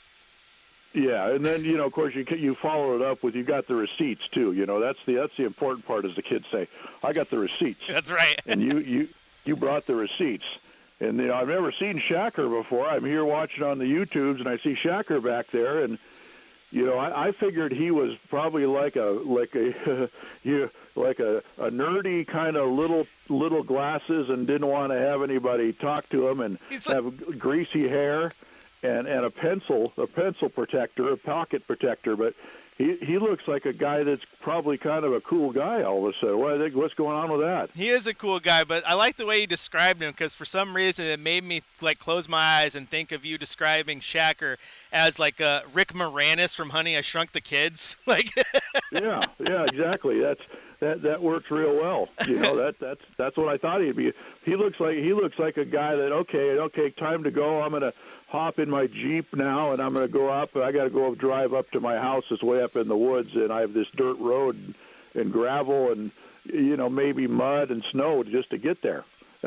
Yeah, and then, you know, of course, you follow it up with you got the receipts, too. You know, that's the important part, as the kids say. I got the receipts. That's right. And you brought the receipts. And, you know, I've never seen Shacker before. I'm here watching on the YouTubes, and I see Shacker back there, and, you know, I figured he was probably like a nerdy kind of little glasses and didn't want to have anybody talk to him and have greasy hair and a pencil protector, a pocket protector. But he looks like a guy that's probably kind of a cool guy all of a sudden. What's going on with that? He is a cool guy, but I like the way you described him because for some reason it made me like close my eyes and think of you describing Shacker as like Rick Moranis from Honey, I Shrunk the Kids. Like yeah, exactly. That works real well. You know, that's what I thought he'd be. He looks like a guy that okay, time to go. I'm gonna hop in my Jeep now, and I'm going to go up. I got to go drive up to my house. It's way up in the woods, and I have this dirt road and gravel and, you know, maybe mud and snow just to get there.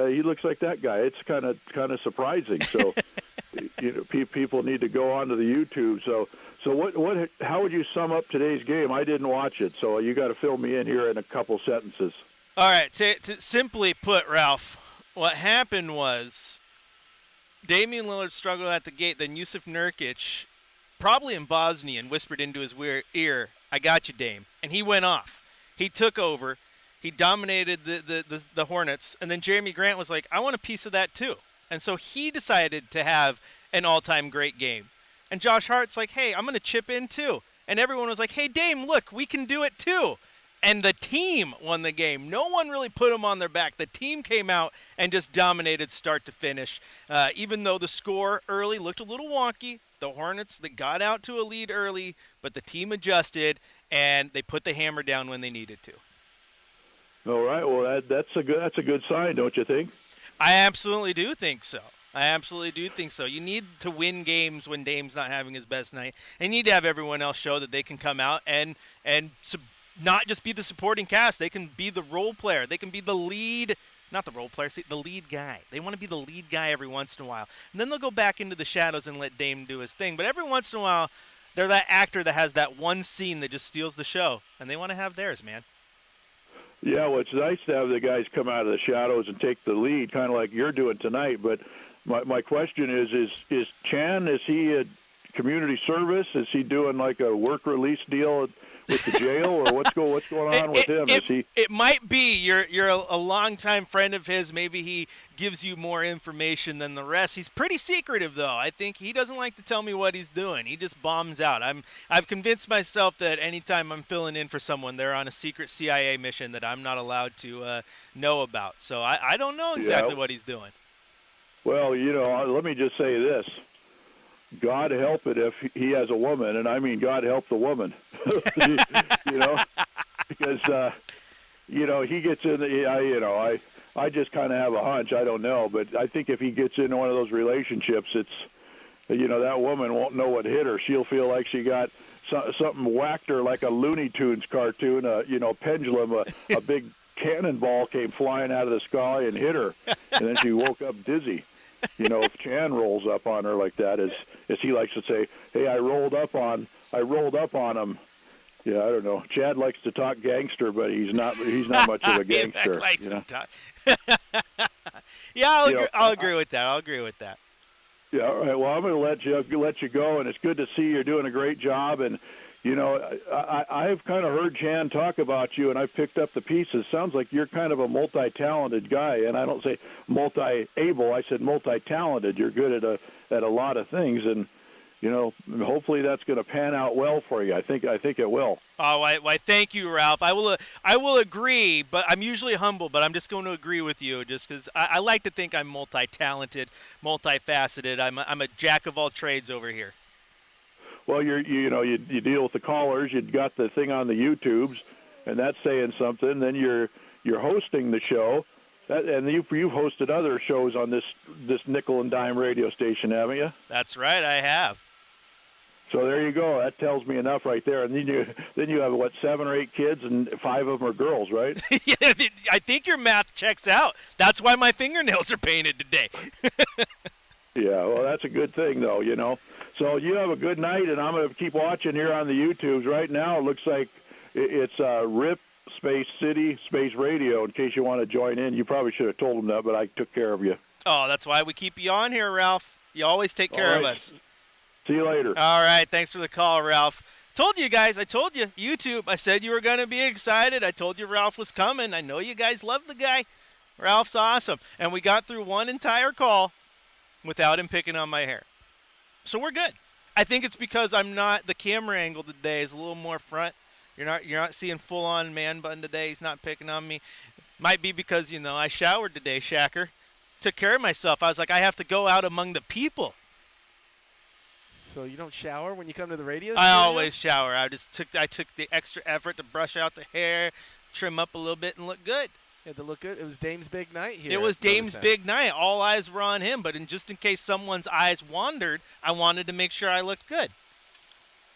He looks like that guy. It's kind of surprising. So, you know, people need to go onto the YouTube. So what? How would you sum up today's game? I didn't watch it, so you got to fill me in here in a couple sentences. All right. To simply put, Ralph, what happened was Damian Lillard struggled at the gate. Then Yusuf Nurkic, probably in Bosnian, whispered into his ear, "I got you, Dame," and he went off. He took over. He dominated the Hornets, and then Jeremy Grant was like, "I want a piece of that too," and so he decided to have an all-time great game. And Josh Hart's like, "Hey, I'm going to chip in too," and everyone was like, "Hey, Dame, look, we can do it too." And the team won the game. No one really put them on their back. The team came out and just dominated start to finish. Even though the score early looked a little wonky, the Hornets, they got out to a lead early, but the team adjusted, and they put the hammer down when they needed to. All right. Well, that's a good sign, don't you think? I absolutely do think so. You need to win games when Dame's not having his best night. And you need to have everyone else show that they can come out and not just be the supporting cast. They can be the role player. They can be the lead, not the role player, the lead guy. They want to be the lead guy every once in a while. And then they'll go back into the shadows and let Dame do his thing. But every once in a while, they're that actor that has that one scene that just steals the show. And they want to have theirs, man. Yeah, well, it's nice to have the guys come out of the shadows and take the lead, kind of like you're doing tonight. But my question is Chan, is he a community service? Is he doing like a work release deal with the jail, or what's going on with him? It might be you're a longtime friend of his. Maybe he gives you more information than the rest. He's pretty secretive, though. I think he doesn't like to tell me what he's doing. He just bombs out. I've convinced myself that anytime I'm filling in for someone, they're on a secret CIA mission that I'm not allowed to know about. So I don't know exactly what he's doing. Well, you know, let me just say this. God help it if he has a woman, and I mean God help the woman, you know, because, you know, he gets in, I just kind of have a hunch, I don't know, but I think if he gets into one of those relationships, it's, you know, that woman won't know what hit her. She'll feel like she got something whacked her like a Looney Tunes cartoon, pendulum, a big cannonball came flying out of the sky and hit her, and then she woke up dizzy. If Chan rolls up on her like that, as he likes to say, "Hey, I rolled up on him." Yeah, I don't know. Chad likes to talk gangster, but he's not much of a gangster. Yeah, I'll agree with that. Yeah, all right. Well, I'm going to let you go, and it's good to see you're doing a great job. And I've kind of heard Chan talk about you, and I've picked up the pieces. Sounds like you're kind of a multi-talented guy, and I don't say multi-able. I said multi-talented. You're good at a lot of things, and hopefully that's going to pan out well for you. I think it will. Oh, why? Thank you, Ralph. I will agree, but I'm usually humble. But I'm just going to agree with you, just because I like to think I'm multi-talented, multifaceted. I'm a jack of all trades over here. Well, you deal with the callers. You've got the thing on the YouTubes, and that's saying something. Then you're hosting the show, and you've hosted other shows on this nickel and dime radio station, haven't you? That's right, I have. So there you go. That tells me enough right there. And then you have 7 or 8 kids, and 5 of them are girls, right? Yeah, I think your math checks out. That's why my fingernails are painted today. Yeah, well, that's a good thing, though. So you have a good night, and I'm going to keep watching here on the YouTubes. Right now, it looks like it's RIP Space City Space Radio. In case you want to join in, you probably should have told them that, but I took care of you. Oh, that's why we keep you on here, Ralph. You always take care of us. See you later. All right, thanks for the call, Ralph. Told you guys, YouTube. I said you were going to be excited. I told you Ralph was coming. I know you guys love the guy. Ralph's awesome. And we got through one entire call without him picking on my hair. So we're good. I think it's because the camera angle today is a little more front. You're not seeing full on man bun today. He's not picking on me. Might be because, I showered today, Shacker. Took care of myself. I was like, I have to go out among the people. So you don't shower when you come to the radio I studio? always shower. I took the extra effort to brush out the hair, trim up a little bit, and look good. Yeah, to look good. It was Dame's big night here. It was Dame's big night. All eyes were on him, but just in case someone's eyes wandered, I wanted to make sure I looked good.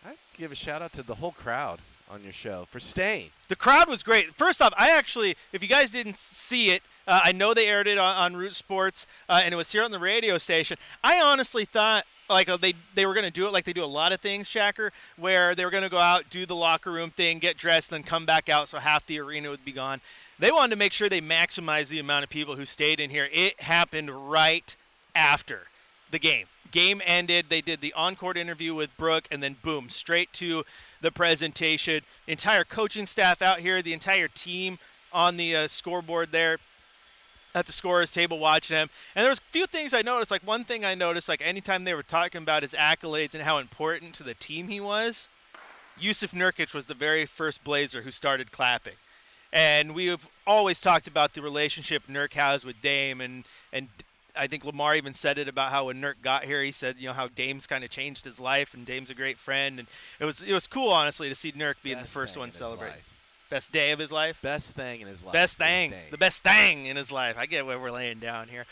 I'd give a shout-out to the whole crowd on your show for staying. The crowd was great. First off, if you guys didn't see it, I know they aired it on Root Sports, and it was here on the radio station. I honestly thought they were going to do it like they do a lot of things, Shacker, where they were going to go out, do the locker room thing, get dressed, then come back out so half the arena would be gone. They wanted to make sure they maximized the amount of people who stayed in here. It happened right after the game. Game ended. They did the on-court interview with Brooke, and then boom, straight to the presentation. Entire coaching staff out here, the entire team on the scoreboard there at the scorer's table watching him. And there was a few things I noticed. Like one thing I noticed, like anytime they were talking about his accolades and how important to the team he was, Yusuf Nurkic was the very first Blazer who started clapping. And we have always talked about the relationship Nurk has with Dame, and I think Lamar even said it about how when Nurk got here, he said, how Dame's kind of changed his life, and Dame's a great friend. And it was cool, honestly, to see Nurk being the first one celebrating. Best day of his life? Best thing in his life. Best thing. The best thing in his life. I get what we're laying down here.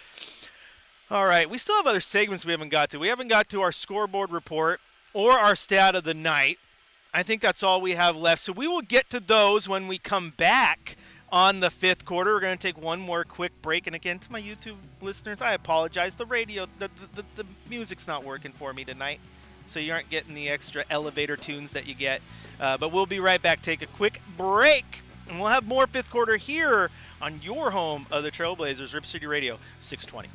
All right, we still have other segments we haven't got to. We haven't got to our scoreboard report or our stat of the night. I think that's all we have left. So we will get to those when we come back on the 5th quarter. We're going to take one more quick break. And again, to my YouTube listeners, I apologize. The radio, the music's not working for me tonight. So you aren't getting the extra elevator tunes that you get. But we'll be right back. Take a quick break. And we'll have more 5th quarter here on your home of the Trailblazers, Rip City Radio 620.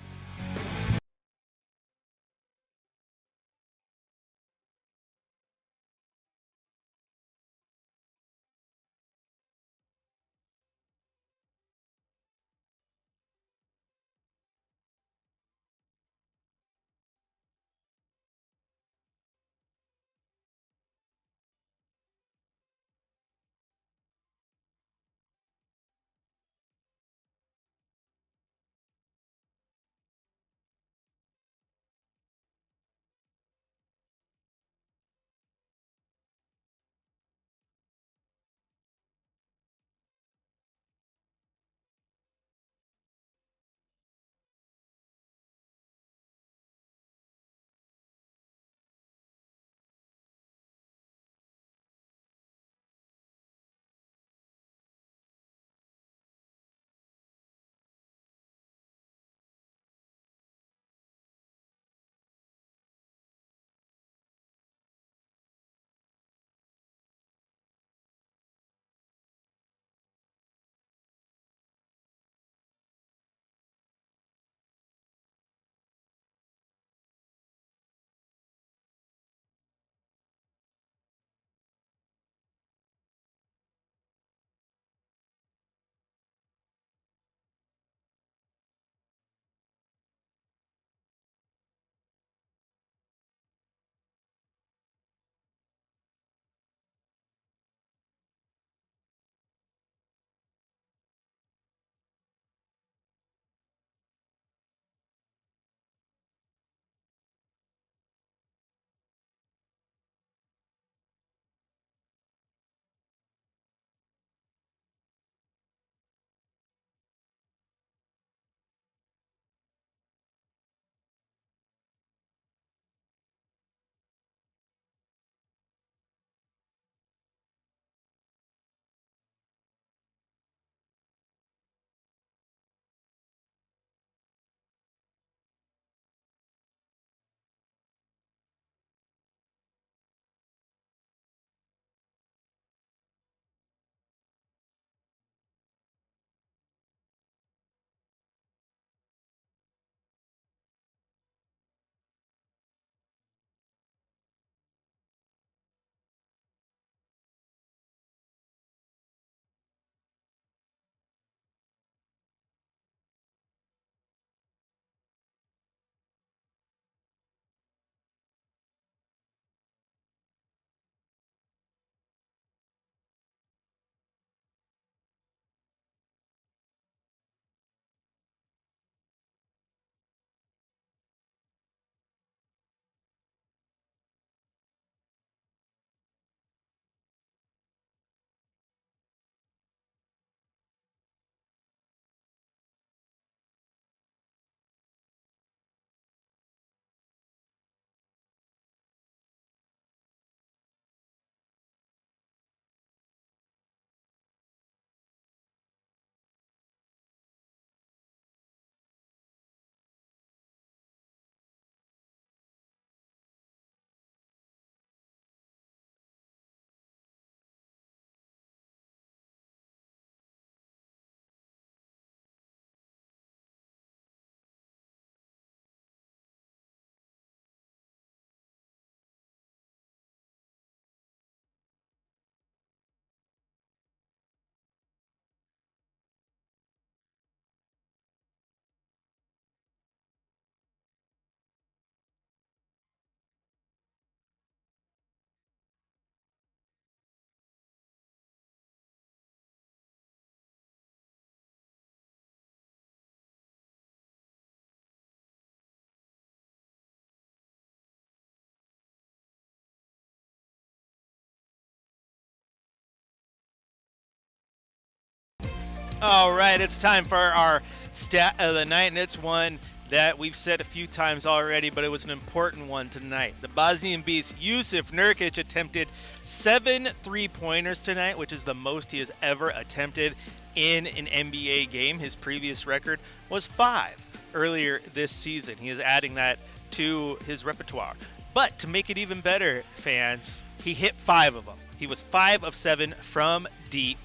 All right, it's time for our stat of the night, and it's one that we've said a few times already, but it was an important one tonight. The Bosnian Beast, Jusuf Nurkic, attempted 7 3-pointers tonight, which is the most he has ever attempted in an NBA game. His previous record was 5 earlier this season. He is adding that to his repertoire. But to make it even better, fans, he hit 5 of them. He was 5 of 7 from deep.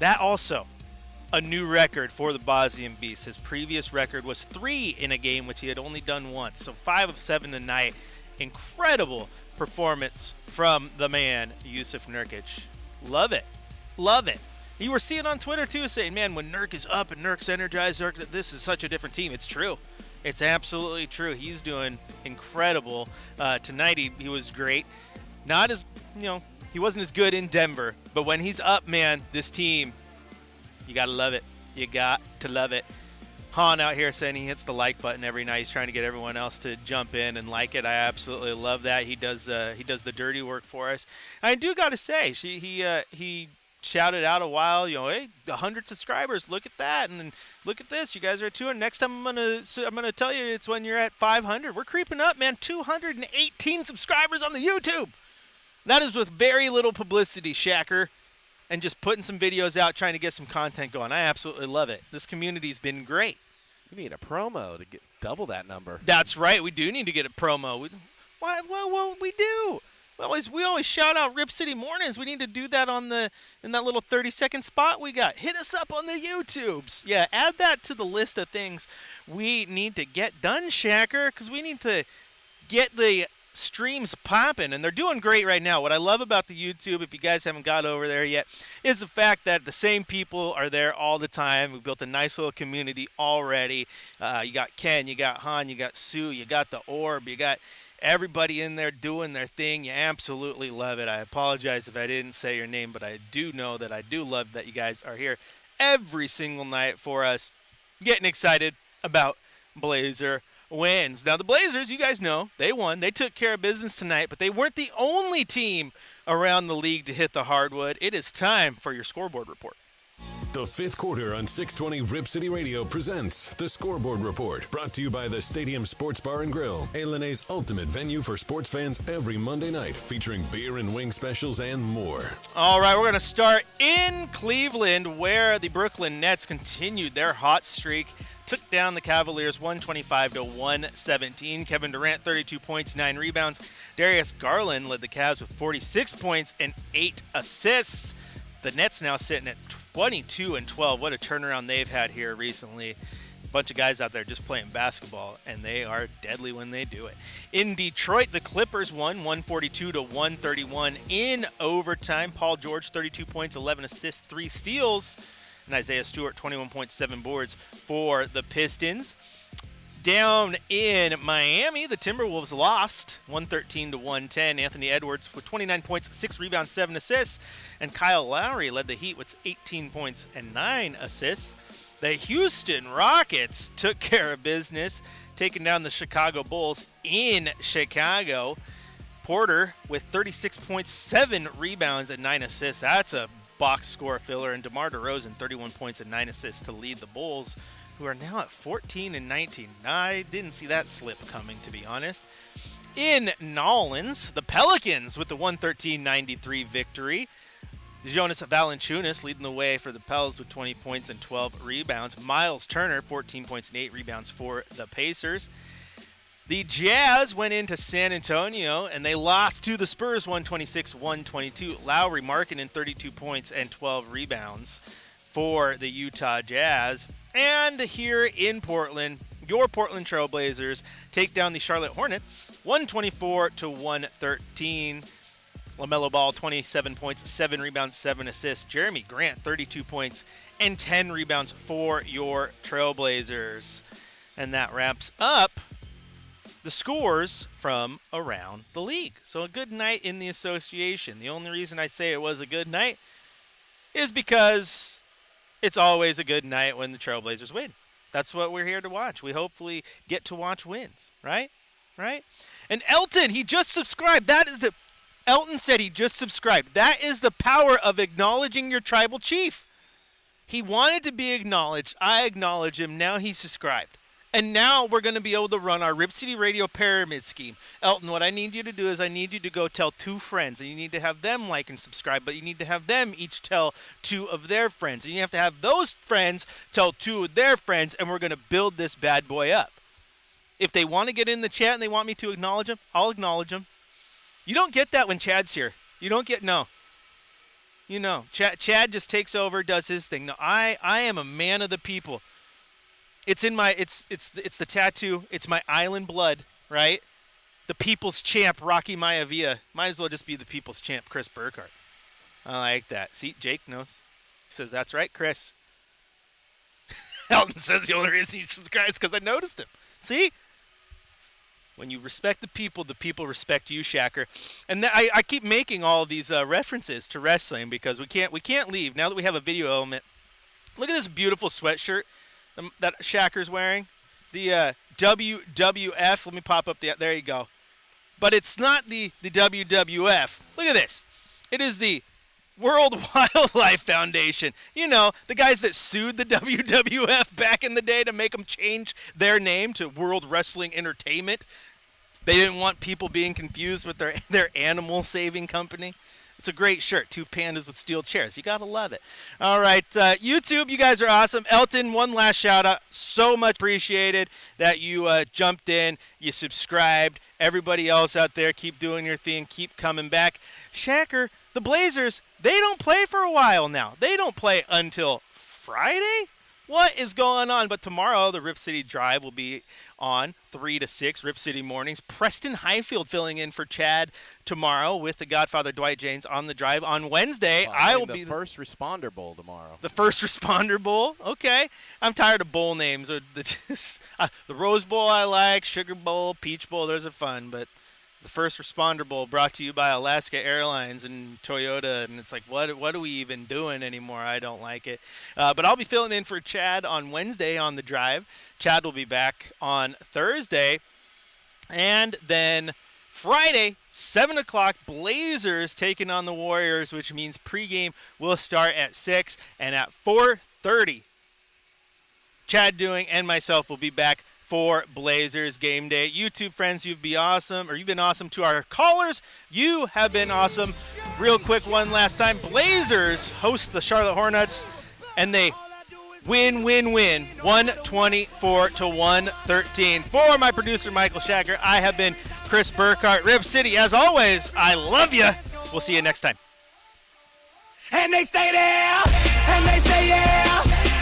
That also a new record for the Bosnian Beast. His previous record was 3 in a game, which he had only done once. So 5 of 7 tonight. Incredible performance from the man, Jusuf Nurkic. Love it. Love it. You were seeing on Twitter, too, saying, man, when Nurk is up and Nurk's energized, this is such a different team. It's true. It's absolutely true. He's doing incredible. Tonight, he was great. Not as, he wasn't as good in Denver. But when he's up, man, this team, you got to love it. You got to love it. Han out here saying he hits the like button every night. He's trying to get everyone else to jump in and like it. I absolutely love that. He does the dirty work for us. I do got to say, he shouted out a while, hey, 100 subscribers, look at that, and then look at this, you guys are at 200. Next time I'm gonna tell you it's when you're at 500. We're creeping up, man. 218 subscribers on the YouTube. That is with very little publicity, Shacker, and just putting some videos out, trying to get some content going. I absolutely love it. This community's been great. We need a promo to get double that number. That's right. We do need to get a promo. We do. We always shout out Rip City Mornings. We need to do that in that little 30-second spot we got. Hit us up on the YouTubes. Yeah, add that to the list of things we need to get done, Shacker, because we need to get the streams popping, and they're doing great right now. What I love about the YouTube, if you guys haven't got over there yet, is the fact that the same people are there all the time. We've built a nice little community already. You got Ken, you got Han, you got Sue, you got the Orb, you got everybody in there doing their thing. You absolutely love it. I apologize if I didn't say your name, but I do know that I do love that you guys are here every single night for us, getting excited about Blazer wins. Now, the Blazers, you guys know, they won. They took care of business tonight, but they weren't the only team around the league to hit the hardwood. It is time for your scoreboard report. The fifth quarter on 620 Rip City Radio presents the Scoreboard Report, brought to you by the Stadium Sports Bar and Grill, A-Lene's ultimate venue for sports fans every Monday night, featuring beer and wing specials and more. All right, we're going to start in Cleveland, where the Brooklyn Nets continued their hot streak, took down the Cavaliers 125-117. Kevin Durant, 32 points, 9 rebounds. Darius Garland led the Cavs with 46 points and 8 assists. The Nets now sitting at 22-12. What a turnaround they've had here recently. A bunch of guys out there just playing basketball, and they are deadly when they do it. In Detroit, the Clippers won 142-131 in overtime. Paul George, 32 points, 11 assists, 3 steals. And Isaiah Stewart, 21.7 boards for the Pistons. Down in Miami, the Timberwolves lost 113-110. Anthony Edwards with 29 points, 6 rebounds, 7 assists. And Kyle Lowry led the Heat with 18 points and 9 assists. The Houston Rockets took care of business, taking down the Chicago Bulls in Chicago. Porter with 36 points, 7 rebounds, and 9 assists. That's a box score filler. And DeMar DeRozan, 31 points and 9 assists to lead the Bulls, who are now at 14-19. I didn't see that slip coming, to be honest. In Nolans, the Pelicans with the 113-93 victory. Jonas Valanciunas leading the way for the Pels with 20 points and 12 rebounds. Miles Turner, 14 points and 8 rebounds for the Pacers. The Jazz went into San Antonio, and they lost to the Spurs 126-122. Lowry Markkanen, 32 points and 12 rebounds for the Utah Jazz. And here in Portland, your Portland Trail Blazers take down the Charlotte Hornets 124-113. LaMelo Ball, 27 points, 7 rebounds, 7 assists. Jeremy Grant, 32 points and 10 rebounds for your Trailblazers. And that wraps up the scores from around the league. So a good night in the association. The only reason I say it was a good night is because it's always a good night when the Trailblazers win. That's what we're here to watch. We hopefully get to watch wins, right? Right? And Elton, he just subscribed. Elton said he just subscribed. That is the power of acknowledging your tribal chief. He wanted to be acknowledged. I acknowledge him. Now he's subscribed. And now we're going to be able to run our Rip City Radio pyramid scheme. Elton, what I need you to do is I need you to go tell 2 friends. And you need to have them like and subscribe. But you need to have them each tell 2 of their friends. And you have to have those friends tell 2 of their friends. And we're going to build this bad boy up. If they want to get in the chat and they want me to acknowledge them, I'll acknowledge them. You don't get that when Chad's here. You don't get, no. You know, Chad just takes over, does his thing. No, I am a man of the people. It's in my, it's the tattoo. It's my island blood, right? The people's champ, Rocky Maivia. Might as well just be the people's champ, Chris Burkhardt. I like that. See, Jake knows. He says, that's right, Chris. Elton says the only reason he subscribes is because I noticed him. See? When you respect the people respect you, Shacker. And I keep making all of these references to wrestling because we can't leave. Now that we have a video element, look at this beautiful sweatshirt that Shacker's wearing. The WWF. Let me pop up there you go. But it's not the WWF. Look at this. It is the World Wildlife Foundation. You know, the guys that sued the WWF back in the day to make them change their name to World Wrestling Entertainment. They didn't want people being confused with their animal saving company. It's a great shirt. 2 pandas with steel chairs. You got to love it. All right, YouTube, you guys are awesome. Elton, one last shout out. So much appreciated that you jumped in, you subscribed. Everybody else out there, keep doing your thing. Keep coming back. Shacker, the Blazers, they don't play for a while now. They don't play until Friday? What is going on? But tomorrow, the Rip City Drive will be on 3 to 6, Rip City Mornings. Preston Highfield filling in for Chad tomorrow with the Godfather Dwight James on the drive. On Wednesday, I will be the First Responder Bowl tomorrow. The First Responder Bowl? Okay. I'm tired of bowl names. The Rose Bowl I like, Sugar Bowl, Peach Bowl, those are fun, but the First Responder Bowl brought to you by Alaska Airlines and Toyota, and it's like, what are we even doing anymore? I don't like it. But I'll be filling in for Chad on Wednesday on the drive. Chad will be back on Thursday. And then Friday, 7 o'clock, Blazers taking on the Warriors, which means pregame will start at 6. And at 4:30, Chad Doing and myself will be back for Blazers game day. YouTube friends, you've been awesome. To our callers, you have been awesome. Real quick, one last time. Blazers host the Charlotte Hornets, and they win, 124 to 113. For my producer, Michael Shacker, I have been Chris Burkhardt. Rip City, as always, I love you. We'll see you next time. And they stay there, and they say